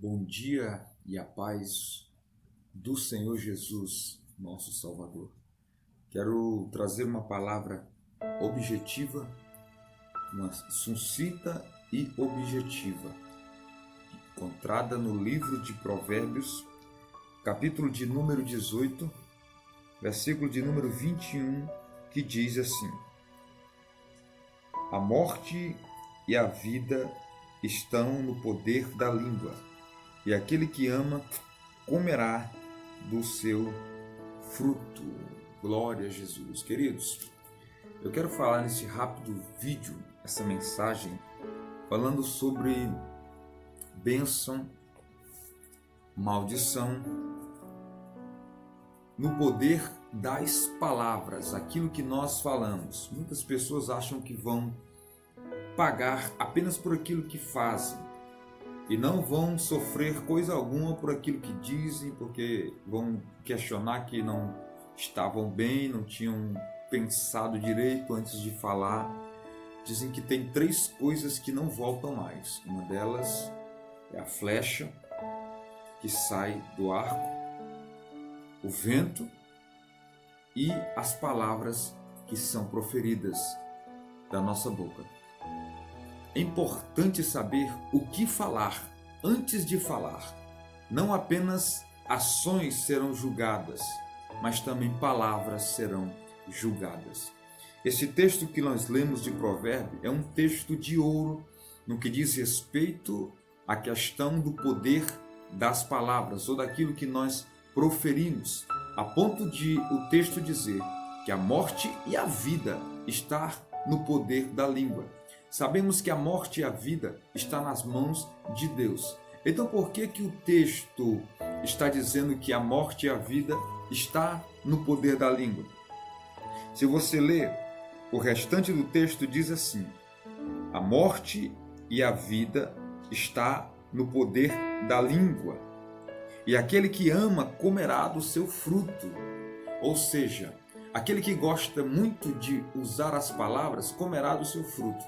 Bom dia e a paz do Senhor Jesus, nosso Salvador. Quero trazer uma palavra objetiva, uma sucita e objetiva, encontrada no livro de Provérbios, capítulo de número 18, versículo de número 21, que diz assim: A morte e a vida estão no poder da língua, e aquele que ama comerá do seu fruto. Glória a Jesus. Queridos, eu quero falar nesse rápido vídeo, essa mensagem, falando sobre bênção, maldição, no poder das palavras, aquilo que nós falamos. Muitas pessoas acham que vão pagar apenas por aquilo que fazem e não vão sofrer coisa alguma por aquilo que dizem, porque vão questionar que não estavam bem, não tinham pensado direito antes de falar. Dizem que tem 3 coisas que não voltam mais. Uma delas é a flecha que sai do arco, o vento e as palavras que são proferidas da nossa boca. É importante saber o que falar antes de falar. Não apenas ações serão julgadas, mas também palavras serão julgadas. Esse texto que nós lemos de Provérbio é um texto de ouro no que diz respeito à questão do poder das palavras ou daquilo que nós proferimos, a ponto de o texto dizer que a morte e a vida está no poder da língua. Sabemos que a morte e a vida está nas mãos de Deus. Então por que o texto está dizendo que a morte e a vida está no poder da língua? Se você ler, o restante do texto diz assim: a morte e a vida está no poder da língua, e aquele que ama comerá do seu fruto. Ou seja, aquele que gosta muito de usar as palavras comerá do seu fruto.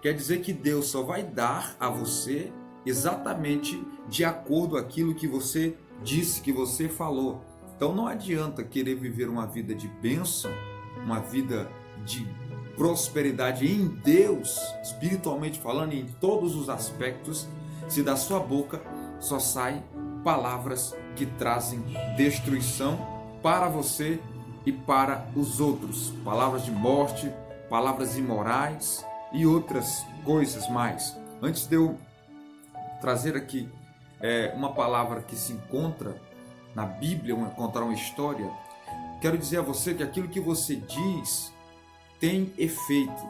Quer dizer que Deus só vai dar a você exatamente de acordo com aquilo que você disse, que você falou. Então não adianta querer viver uma vida de bênção, uma vida de prosperidade em Deus, espiritualmente falando, em todos os aspectos, se da sua boca só saem palavras que trazem destruição para você e para os outros. Palavras de morte, palavras imorais e outras coisas mais. Antes de eu trazer aqui uma palavra que se encontra na Bíblia, encontrar uma história, quero dizer a você que aquilo que você diz tem efeito.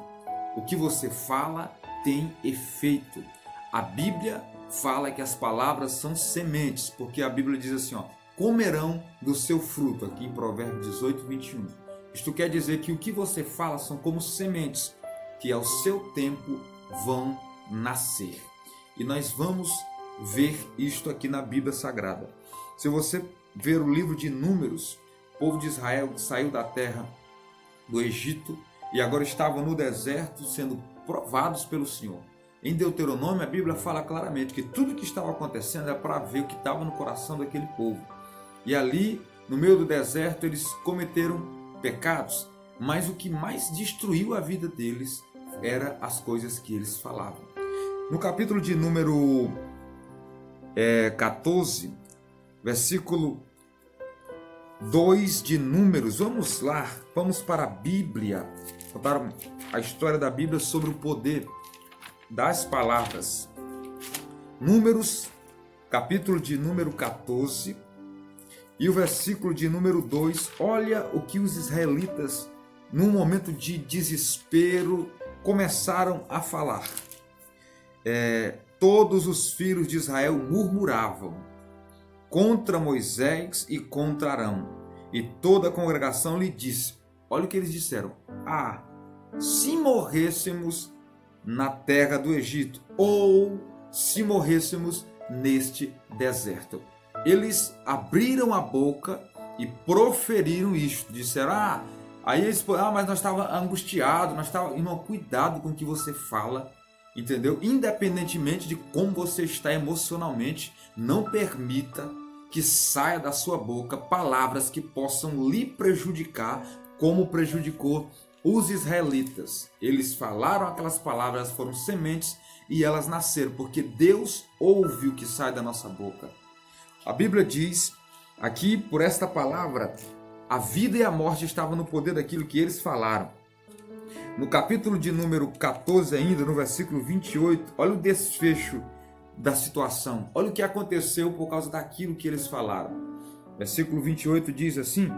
O que você fala tem efeito. A Bíblia fala que as palavras são sementes, porque a Bíblia diz assim, comerão do seu fruto, aqui em Provérbios 18, 21. Isto quer dizer que o que você fala são como sementes, que ao seu tempo vão nascer. E nós vamos ver isto aqui na Bíblia Sagrada. Se você ver o livro de Números, o povo de Israel saiu da terra do Egito e agora estavam no deserto sendo provados pelo Senhor. Em Deuteronômio, a Bíblia fala claramente que tudo que estava acontecendo era para ver o que estava no coração daquele povo. E ali, no meio do deserto, eles cometeram pecados, mas o que mais destruiu a vida deles eram as coisas que eles falavam. No capítulo de número 14, versículo 2 de Números, vamos lá, vamos para a Bíblia, contar a história da Bíblia sobre o poder das palavras. Números, capítulo de número 14 e o versículo de número 2, olha o que os israelitas, num momento de desespero, começaram a falar. Todos os filhos de Israel murmuravam contra Moisés e contra Arão, e toda a congregação lhe disse, olha o que eles disseram: se morrêssemos na terra do Egito, ou se morrêssemos neste deserto. Eles abriram a boca e proferiram isto, disseram, aí eles, mas nós estávamos angustiados, irmão, cuidado com o que você fala, Entendeu? Independentemente de como você está emocionalmente, não permita que saia da sua boca palavras que possam lhe prejudicar, como prejudicou os israelitas. Eles falaram aquelas palavras, foram sementes e elas nasceram, porque Deus ouve o que sai da nossa boca. A Bíblia diz aqui, por esta palavra, a vida e a morte estavam no poder daquilo que eles falaram. No capítulo de número 14 ainda, no versículo 28, olha o desfecho da situação. Olha o que aconteceu por causa daquilo que eles falaram. Versículo 28 diz assim: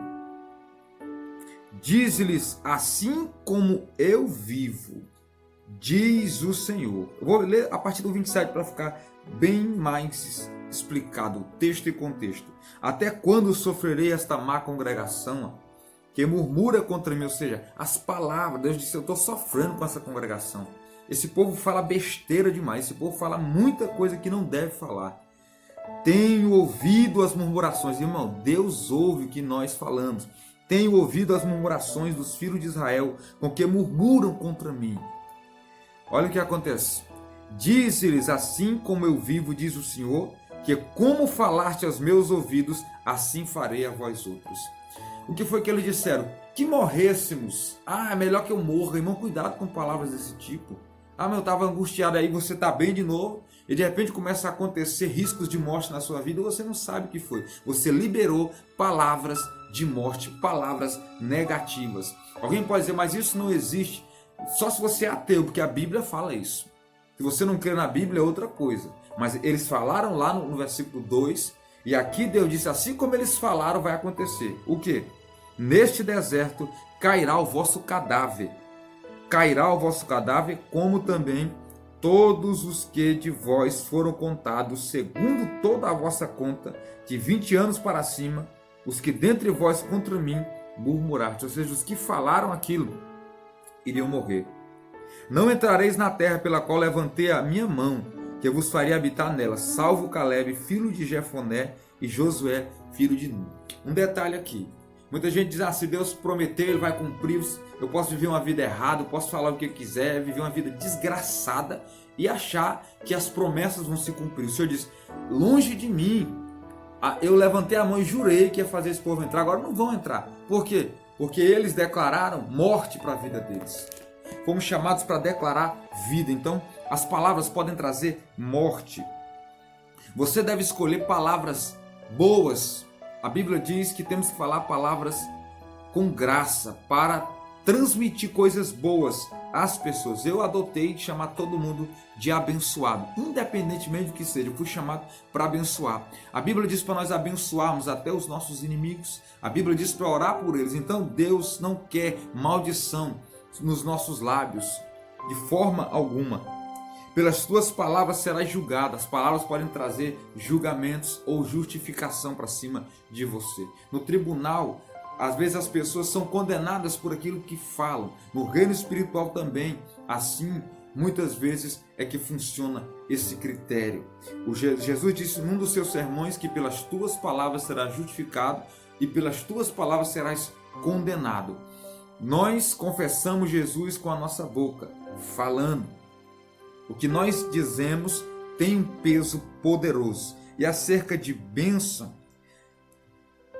diz-lhes, assim como eu vivo, diz o Senhor. Eu vou ler a partir do 27 para ficar bem mais explicado o texto e contexto. Até quando sofrerei esta má congregação que murmura contra mim? Ou seja, as palavras, Deus disse, eu estou sofrendo com essa congregação. Esse povo fala besteira demais, esse povo fala muita coisa que não deve falar. Tenho ouvido as murmurações. Irmão, Deus ouve o que nós falamos. Tenho ouvido as murmurações dos filhos de Israel, com que murmuram contra mim. Olha o que acontece. Diz-lhes, assim como eu vivo, diz o Senhor, que como falaste aos meus ouvidos, assim farei a vós outros. O que foi que eles disseram? Que morrêssemos. Ah, é melhor que eu morra. Irmão, cuidado com palavras desse tipo. Ah, mas eu estava angustiado aí, você está bem de novo, e de repente começa a acontecer riscos de morte na sua vida, e você não sabe o que foi. Você liberou palavras de morte, palavras negativas. Alguém pode dizer, mas isso não existe. Só se você é ateu, porque a Bíblia fala isso. Se você não crê na Bíblia é outra coisa. Mas eles falaram lá no versículo 2, e aqui Deus disse, assim como eles falaram, vai acontecer. O quê? Neste deserto cairá o vosso cadáver. Cairá o vosso cadáver, como também todos os que de vós foram contados, segundo toda a vossa conta, de 20 anos para cima, os que dentre vós contra mim murmuraste. Ou seja, os que falaram aquilo iriam morrer. Não entrareis na terra pela qual levantei a minha mão, que eu vos faria habitar nela, salvo Caleb, filho de Jefoné, e Josué, filho de Nun. Um detalhe aqui. Muita gente diz, se Deus prometeu, Ele vai cumprir. Eu posso viver uma vida errada, eu posso falar o que eu quiser, viver uma vida desgraçada e achar que as promessas vão se cumprir. O Senhor diz, longe de mim. Eu levantei a mão e jurei que ia fazer esse povo entrar, agora não vão entrar. Por quê? Porque eles declararam morte para a vida deles. Fomos chamados para declarar vida. Então, as palavras podem trazer morte. Você deve escolher palavras boas. A Bíblia diz que temos que falar palavras com graça para transmitir coisas boas às pessoas. Eu adotei chamar todo mundo de abençoado, independentemente do que seja. Eu fui chamado para abençoar. A Bíblia diz para nós abençoarmos até os nossos inimigos. A Bíblia diz para orar por eles. Então Deus não quer maldição nos nossos lábios, de forma alguma. Pelas tuas palavras serás julgado. As palavras podem trazer julgamentos ou justificação para cima de você. No tribunal, às vezes as pessoas são condenadas por aquilo que falam. No reino espiritual também, assim, muitas vezes é que funciona esse critério. Jesus disse num dos seus sermões que pelas tuas palavras serás justificado e pelas tuas palavras serás condenado. Nós confessamos Jesus com a nossa boca, falando. O que nós dizemos tem um peso poderoso. E acerca de bênção,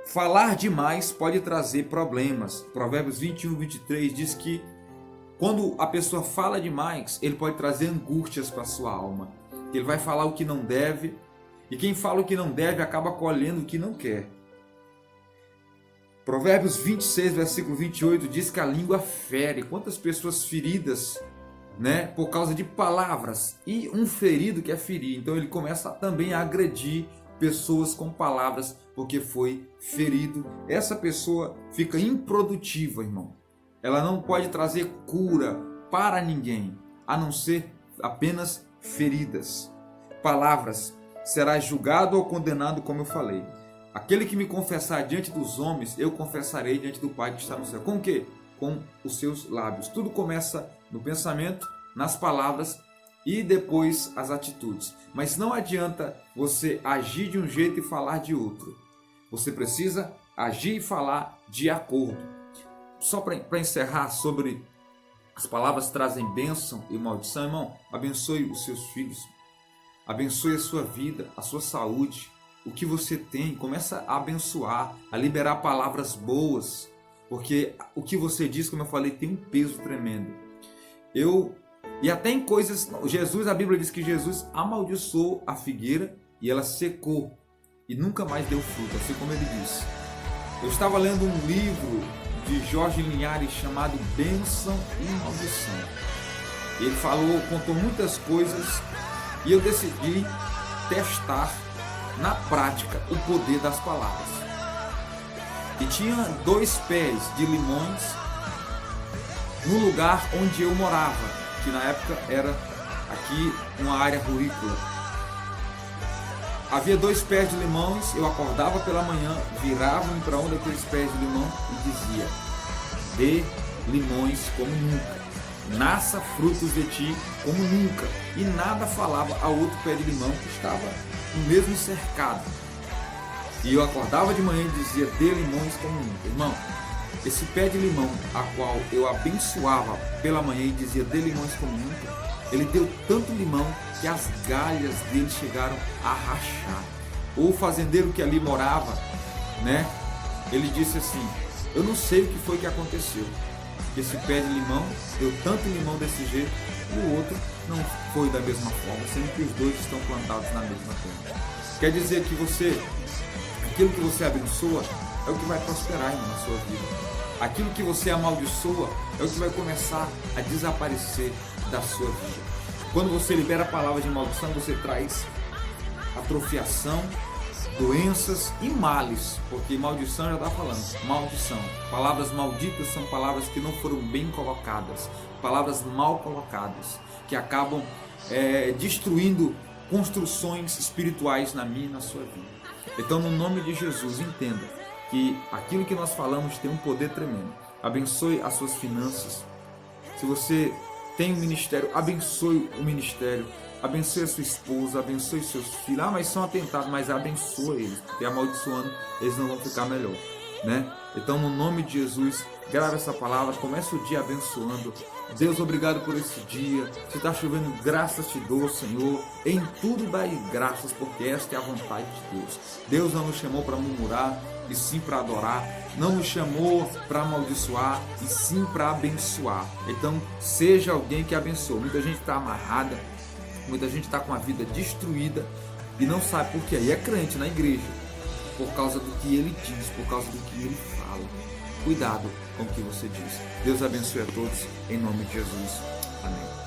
falar demais pode trazer problemas. Provérbios 21, 23 diz que quando a pessoa fala demais, ele pode trazer angústias para a sua alma. Ele vai falar o que não deve, e quem fala o que não deve acaba colhendo o que não quer. Provérbios 26, versículo 28 diz que a língua fere. Quantas pessoas feridas, por causa de palavras, e um ferido quer ferir, então ele começa também a agredir pessoas com palavras, porque foi ferido. Essa pessoa fica improdutiva, irmão. Ela não pode trazer cura para ninguém, a não ser apenas feridas. Palavras, será julgado ou condenado, como eu falei. Aquele que me confessar diante dos homens, eu confessarei diante do Pai que está no céu. Com o quê? Com os seus lábios. Tudo começa no pensamento, nas palavras e depois as atitudes. Mas não adianta você agir de um jeito e falar de outro. Você precisa agir e falar de acordo. Só para encerrar sobre As palavras trazem bênção e maldição. Irmão, abençoe os seus filhos. Abençoe a sua vida, a sua saúde. O que você tem, começa a abençoar, a liberar palavras boas. Porque o que você diz, como eu falei, tem um peso tremendo. E até em coisas... a Bíblia diz que Jesus amaldiçoou a figueira e ela secou. E nunca mais deu fruto, assim como ele disse. Eu estava lendo um livro de Jorge Linhares chamado Bênção e Maldição. Ele contou muitas coisas e eu decidi testar na prática o poder das palavras. E tinha 2 pés de limões no lugar onde eu morava, que na época era aqui uma área rurícola. Havia 2 pés de limões, eu acordava pela manhã, virava-me para um daqueles pés de limão e dizia: dê limões como nunca, nasça frutos de ti como nunca. E nada falava ao outro pé de limão que estava no mesmo cercado. E eu acordava de manhã e dizia: dê limões como nunca. Irmão, esse pé de limão, a qual eu abençoava pela manhã e dizia: dê limões como nunca, ele deu tanto limão que as galhas dele chegaram a rachar. O fazendeiro que ali morava, né, ele disse assim: eu não sei o que foi que aconteceu. Esse pé de limão deu tanto limão desse jeito e o outro não foi da mesma forma, sendo que os 2 estão plantados na mesma terra. Quer dizer que aquilo que você abençoa é o que vai prosperar, irmão, na sua vida. Aquilo que você amaldiçoa é o que vai começar a desaparecer da sua vida. Quando você libera a palavra de maldição, você traz atrofiação, doenças e males, porque maldição já está falando, maldição. Palavras malditas são palavras que não foram bem colocadas, palavras mal colocadas, que acabam destruindo construções espirituais na minha e na sua vida. Então, no nome de Jesus, entenda que aquilo que nós falamos tem um poder tremendo. Abençoe as suas finanças. Se você tem um ministério, abençoe o ministério. Abençoe a sua esposa, abençoe seus filhos. Mas são atentados, mas abençoe eles, porque amaldiçoando eles não vão ficar melhor, né? Então, no nome de Jesus, grave essa palavra, comece o dia abençoando. Deus, obrigado por esse dia. Se está chovendo, graças te dou, Senhor. Em tudo dai graças, porque esta é a vontade de Deus. Deus não nos chamou para murmurar, e sim para adorar. Não nos chamou para amaldiçoar, e sim para abençoar. Então, seja alguém que abençoa. Muita gente está amarrada, muita gente está com a vida destruída e não sabe por quê. E é crente na igreja, por causa do que ele diz, por causa do que ele fala. Cuidado com o que você diz. Deus abençoe a todos, em nome de Jesus. Amém.